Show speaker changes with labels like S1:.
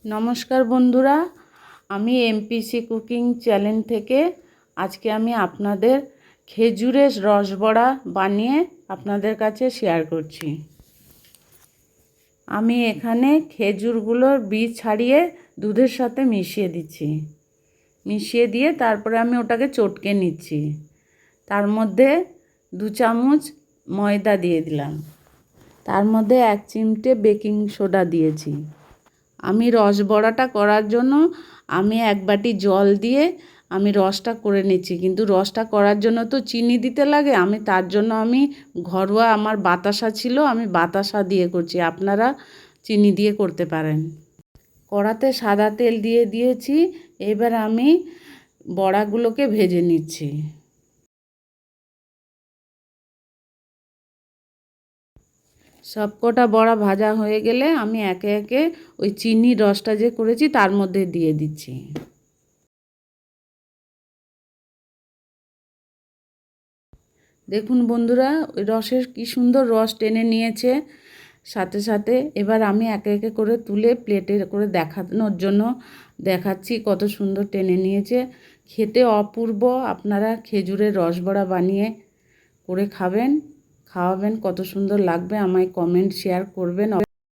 S1: নমস্কার বন্ধুরা, আমি এমপিসি কুকিং চ্যানেল থেকে আজকে আমি আপনাদের খেজুরের রসবড়া বানিয়ে আপনাদের কাছে শেয়ার করছি। আমি এখানে খেজুরগুলোর বীজ ছাড়িয়ে দুধের সাথে মিশিয়ে দিচ্ছি। মিশিয়ে দিয়ে তারপরে আমি ওটাকে চটকে নিচ্ছি। তার মধ্যে 2 চামচ ময়দা দিয়ে দিলাম। তার মধ্যে 1 চিমটে বেকিং সোডা দিয়েছি। আমি রসবড়াটা করার জন্য আমি 1 বাটি জল দিয়ে আমি রসটা করে নিচ্ছি, কিন্তু রসটা করার জন্য তো চিনি দিতে লাগে। তার জন্য আমি ঘরোয়া আমার বাতাসা ছিল, আমি বাতাসা দিয়ে করছি। আপনারা চিনি দিয়ে করতে পারেন। কড়াতে সাদা তেল দিয়ে দিয়েছি। এবার আমি বড়াগুলোকে ভেজে নিচ্ছি। সবকটা বড়া ভাজা হয়ে গেলে আমি একে একে ওই চিনির রসটা যে করেছি তার মধ্যে দিয়ে দিচ্ছি। দেখুন বন্ধুরা, ওই রসের কি সুন্দর রস টেনে নিয়েছে। সাথে সাথে এবার আমি একে একে করে তুলে প্লেটে করে দেখানোর জন্য দেখাচ্ছি কত সুন্দর টেনে নিয়েছে। খেতে অপূর্ব। আপনারা খেজুরের রসবড়া বানিয়ে করে খাওয়াবেন, কত সুন্দর লাগবে। আমায় কমেন্ট শেয়ার করবেন।